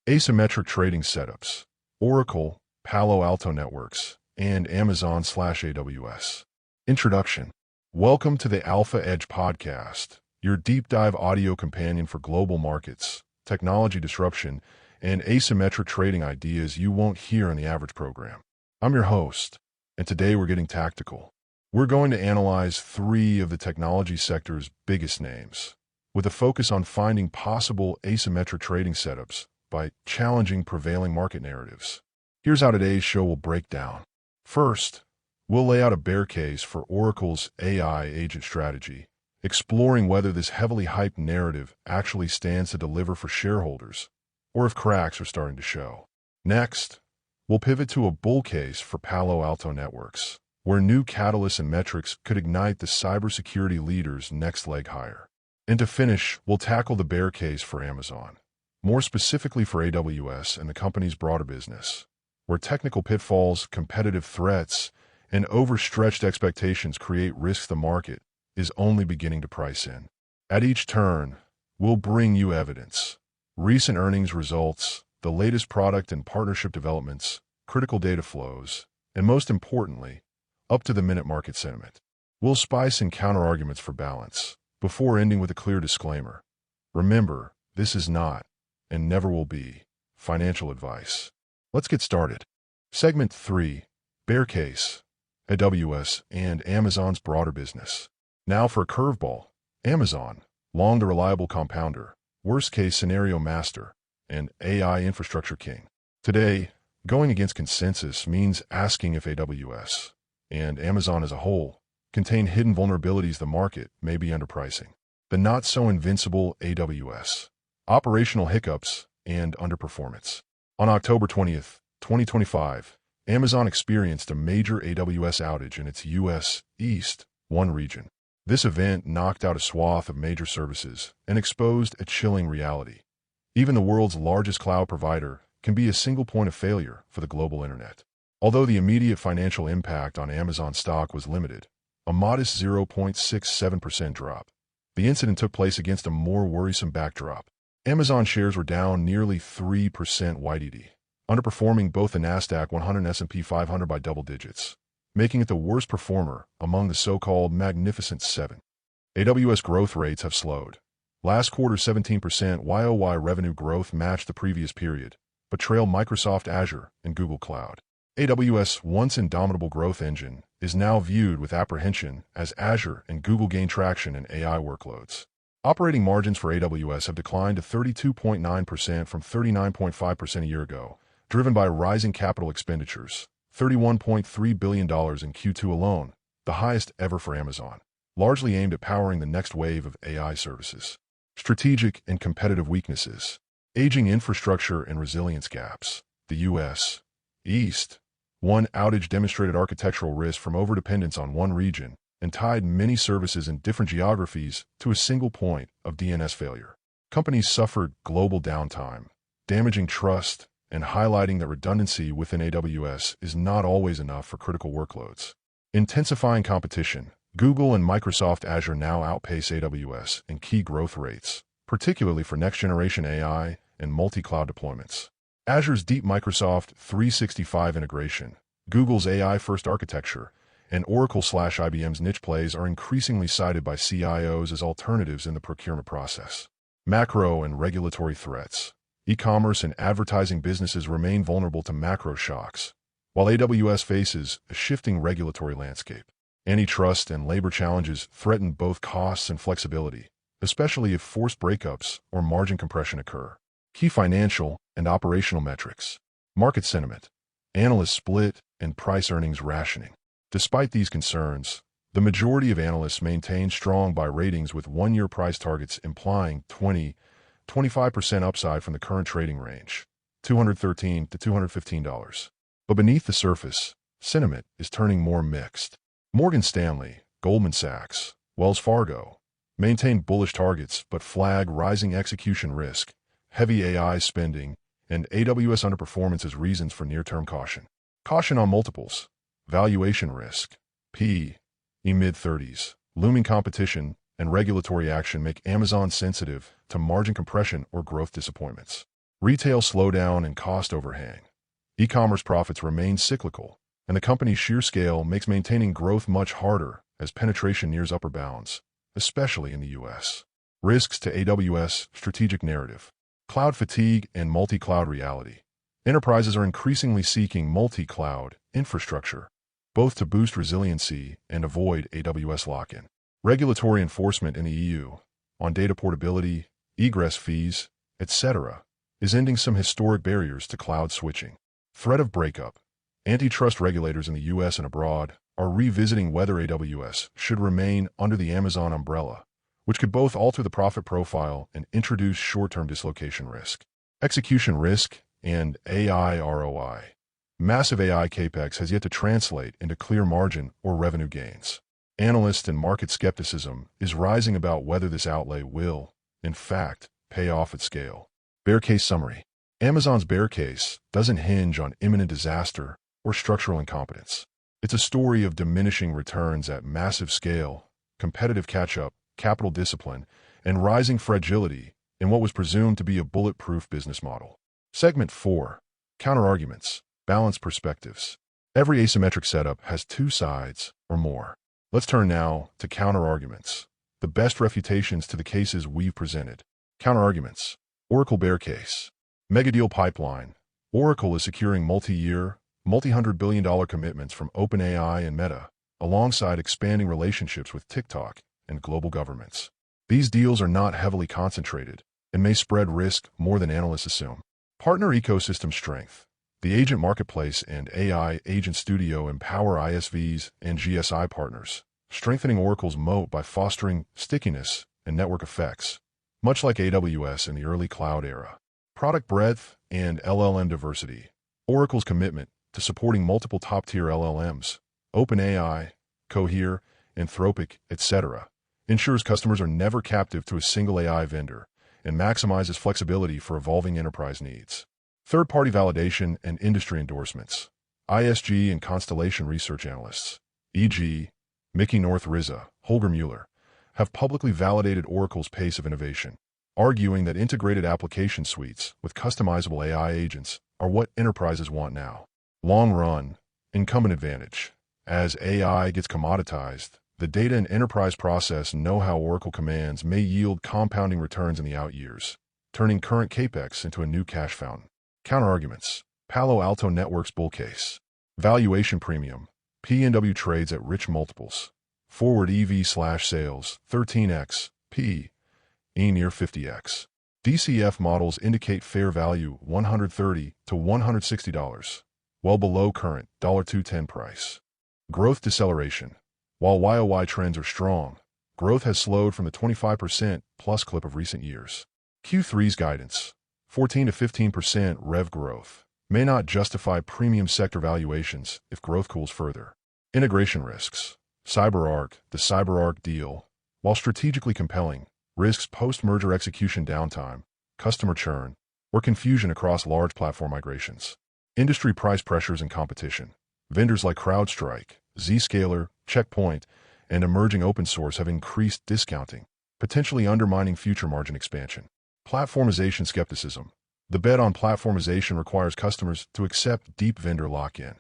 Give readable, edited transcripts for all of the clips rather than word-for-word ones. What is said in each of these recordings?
Asymmetric trading setups, Oracle, Palo Alto networks, and Amazon/AWS. Introduction. Welcome to the Alpha Edge podcast, your deep dive audio companion for global markets, technology disruption, and asymmetric trading ideas you won't hear in the average program. I'm your host, and today we're getting tactical. We're going to analyze three of the technology sector's biggest names, with a focus on finding possible asymmetric trading setups by challenging prevailing market narratives. Here's how today's show will break down. First, we'll lay out a bear case for Oracle's AI agent strategy, exploring whether this heavily hyped narrative actually stands to deliver for shareholders, or if cracks are starting to show. Next, we'll pivot to a bull case for Palo Alto networks, where new catalysts and metrics could ignite the cybersecurity leader's next leg higher. And to finish, we'll tackle the bear case for Amazon, more specifically for AWS and the company's broader business, where technical pitfalls, competitive threats, and overstretched expectations create risks the market is only beginning to price in. At each turn, we'll bring you evidence, recent earnings results, the latest product and partnership developments, critical data flows, and most importantly, up-to-the-minute market sentiment. We'll spice in counter-arguments for balance, before ending with a clear disclaimer. Remember, this is not, and never will be, financial advice. Let's get started. Segment 3, Bear Case, AWS and Amazon's broader business. Now for a curveball, Amazon, long the reliable compounder, worst-case scenario master, and AI infrastructure king. Today, going against consensus means asking if AWS, and Amazon as a whole, contain hidden vulnerabilities the market may be underpricing. The not-so-invincible AWS, operational hiccups, and underperformance. On October 20th, 2025, Amazon experienced a major AWS outage in its U.S. East 1 region. This event knocked out a swath of major services and exposed a chilling reality. Even the world's largest cloud provider can be a single point of failure for the global internet. Although the immediate financial impact on Amazon stock was limited, a modest 0.67% drop, the incident took place against a more worrisome backdrop. Amazon shares were down nearly 3% YTD, underperforming both the Nasdaq 100 and S&P 500 by double digits, making it the worst performer among the so-called Magnificent Seven. AWS growth rates have slowed. Last quarter 17% YOY revenue growth matched the previous period, but trailed Microsoft Azure and Google Cloud. AWS, once indomitable growth engine, is now viewed with apprehension as Azure and Google gain traction in AI workloads. Operating margins for AWS have declined to 32.9% from 39.5% a year ago, driven by rising capital expenditures, $31.3 billion in Q2 alone, the highest ever for Amazon, largely aimed at powering the next wave of AI services. Strategic and competitive weaknesses, aging infrastructure and resilience gaps. The U.S. East 1 outage demonstrated architectural risk from overdependence on one region and tied many services in different geographies to a single point of DNS failure. Companies suffered global downtime, damaging trust and highlighting that redundancy within AWS is not always enough for critical workloads. Intensifying competition, Google and Microsoft Azure now outpace AWS in key growth rates, particularly for next-generation AI and multi-cloud deployments. Azure's deep Microsoft 365 integration, Google's AI-first architecture, and Oracle/IBM's niche plays are increasingly cited by CIOs as alternatives in the procurement process. Macro and regulatory threats. E-commerce and advertising businesses remain vulnerable to macro shocks, while AWS faces a shifting regulatory landscape. Antitrust and labor challenges threaten both costs and flexibility, especially if forced breakups or margin compression occur. Key financial and operational metrics. Market sentiment. Analyst split and price earnings rationing. Despite these concerns, the majority of analysts maintain strong buy ratings with one-year price targets implying 20–25% upside from the current trading range, $213 to $215. But beneath the surface, sentiment is turning more mixed. Morgan Stanley, Goldman Sachs, Wells Fargo maintain bullish targets but flag rising execution risk, heavy AI spending, and AWS underperformance as reasons for near-term caution. Caution on multiples. Valuation risk, P/E mid-30s, looming competition, and regulatory action make Amazon sensitive to margin compression or growth disappointments. Retail slowdown and cost overhang. E-commerce profits remain cyclical, and the company's sheer scale makes maintaining growth much harder as penetration nears upper bounds, especially in the U.S. Risks to AWS strategic narrative. Cloud fatigue and multi-cloud reality. Enterprises are increasingly seeking multi-cloud infrastructure, both to boost resiliency and avoid AWS lock-in. Regulatory enforcement in the EU on data portability, egress fees, etc., is ending some historic barriers to cloud switching. Threat of breakup. Antitrust regulators in the U.S. and abroad are revisiting whether AWS should remain under the Amazon umbrella, which could both alter the profit profile and introduce short-term dislocation risk. Execution risk and AI ROI. Massive AI capex has yet to translate into clear margin or revenue gains. Analyst and market skepticism is rising about whether this outlay will, in fact, pay off at scale. Bear case summary. Amazon's bear case doesn't hinge on imminent disaster or structural incompetence. It's a story of diminishing returns at massive scale, competitive catch-up, capital discipline, and rising fragility in what was presumed to be a bulletproof business model. Segment 4. Counterarguments. Balanced perspectives. Every asymmetric setup has two sides or more. Let's turn now to counterarguments, the best refutations to the cases we've presented. Counterarguments. Oracle bear case. Megadeal pipeline. Oracle is securing multi-year, multi-hundred billion dollar commitments from OpenAI and Meta, alongside expanding relationships with TikTok and global governments. These deals are not heavily concentrated and may spread risk more than analysts assume. Partner ecosystem strength. The agent marketplace and AI agent studio empower ISVs and GSI partners, strengthening Oracle's moat by fostering stickiness and network effects, much like AWS in the early cloud era. Product breadth and LLM diversity. Oracle's commitment to supporting multiple top-tier LLMs, OpenAI, Cohere, Anthropic, etc., ensures customers are never captive to a single AI vendor and maximizes flexibility for evolving enterprise needs. Third-party validation and industry endorsements. ISG and Constellation research analysts, e.g., Mickey North Rizza, Holger Mueller, have publicly validated Oracle's pace of innovation, arguing that integrated application suites with customizable AI agents are what enterprises want now. Long run, incumbent advantage. As AI gets commoditized, the data and enterprise process know-how Oracle commands may yield compounding returns in the out years, turning current capex into a new cash fountain. Counterarguments. Palo Alto Networks bull case. Valuation premium. P&W trades at rich multiples. Forward EV/sales 13x, P/E near 50x. DCF models indicate fair value $130 to $160, well below current $210 price. Growth deceleration. While YOY trends are strong, growth has slowed from the 25% plus clip of recent years. Q3's guidance, 14 to 15% rev growth, may not justify premium sector valuations if growth cools further. Integration risks. CyberArk, the CyberArk deal, while strategically compelling, risks post-merger execution downtime, customer churn, or confusion across large platform migrations. Industry price pressures and competition. Vendors like CrowdStrike, Zscaler, Checkpoint, and emerging open source have increased discounting, potentially undermining future margin expansion. Platformization skepticism. The bet on platformization requires customers to accept deep vendor lock-in,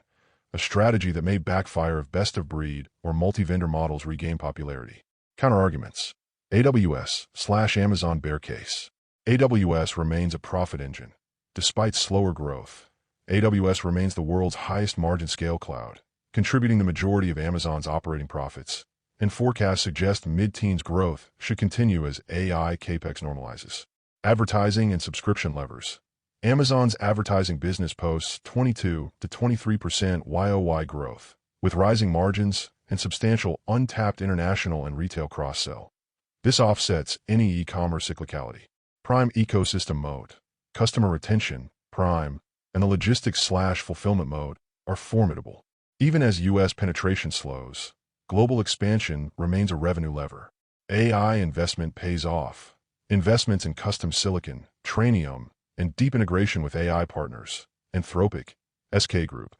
a strategy that may backfire if best-of-breed or multi-vendor models regain popularity. Counterarguments. AWS/Amazon bear case. AWS remains a profit engine. Despite slower growth, AWS remains the world's highest margin scale cloud, contributing the majority of Amazon's operating profits, and forecasts suggest mid-teens growth should continue as AI capex normalizes. Advertising and subscription levers. Amazon's advertising business posts 22 to 23% YOY growth, with rising margins and substantial untapped international and retail cross-sell. This offsets any e-commerce cyclicality. Prime ecosystem mode. Customer retention, Prime, and the logistics/fulfillment mode are formidable. Even as U.S. penetration slows, global expansion remains a revenue lever. AI investment pays off. Investments in custom silicon, Trainium, and deep integration with AI partners, Anthropic, SK Group,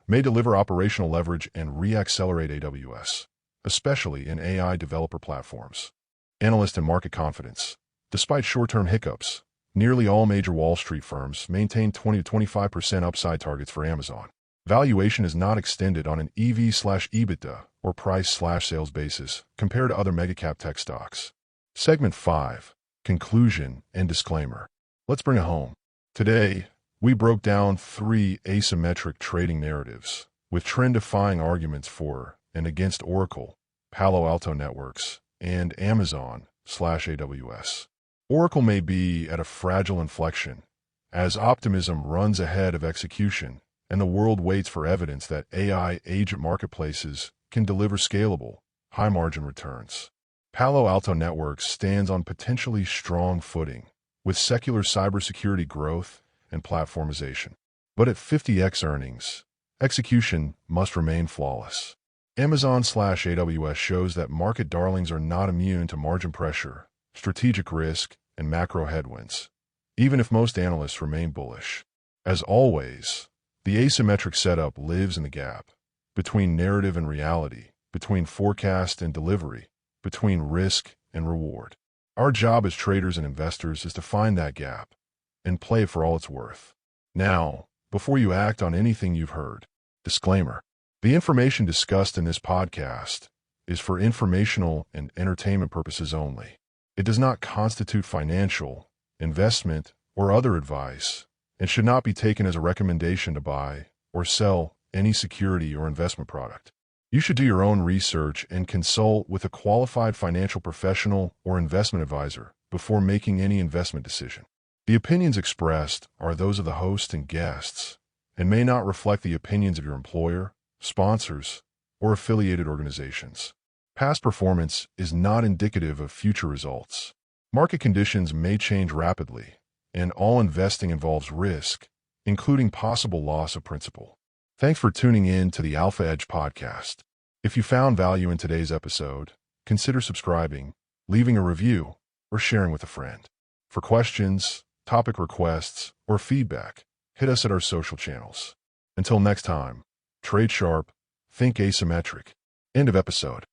may deliver operational leverage and re-accelerate AWS, especially in AI developer platforms. Analyst and market confidence. Despite short-term hiccups, Nearly all major Wall Street firms maintain 20 to 25% upside targets for Amazon. Valuation is not extended on an EV/EBITDA or price/sales basis compared to other megacap tech stocks. Segment 5. Conclusion and disclaimer. Let's bring it home. Today, we broke down 3 asymmetric trading narratives with trend-defying arguments for and against Oracle, Palo Alto Networks, and Amazon/AWS. Oracle may be at a fragile inflection as optimism runs ahead of execution and the world waits for evidence that AI agent marketplaces can deliver scalable, high-margin returns. Palo Alto Networks stands on potentially strong footing with secular cybersecurity growth and platformization. But at 50x earnings, execution must remain flawless. Amazon/AWS shows that market darlings are not immune to margin pressure, strategic risk, and macro headwinds, even if most analysts remain bullish. As always, the asymmetric setup lives in the gap between narrative and reality, between forecast and delivery, between risk and reward. Our job as traders and investors is to find that gap and play it for all it's worth. Now, before you act on anything you've heard, disclaimer. The information discussed in this podcast is for informational and entertainment purposes only. It does not constitute financial, investment, or other advice, and should not be taken as a recommendation to buy or sell any security or investment product. You should do your own research and consult with a qualified financial professional or investment advisor before making any investment decision. The opinions expressed are those of the host and guests and may not reflect the opinions of your employer, sponsors, or affiliated organizations. Past performance is not indicative of future results. Market conditions may change rapidly, and all investing involves risk, including possible loss of principal. Thanks for tuning in to the Alpha Edge podcast. If you found value in today's episode, consider subscribing, leaving a review, or sharing with a friend. For questions, topic requests, or feedback, hit us at our social channels. Until next time, trade sharp, think asymmetric. End of episode.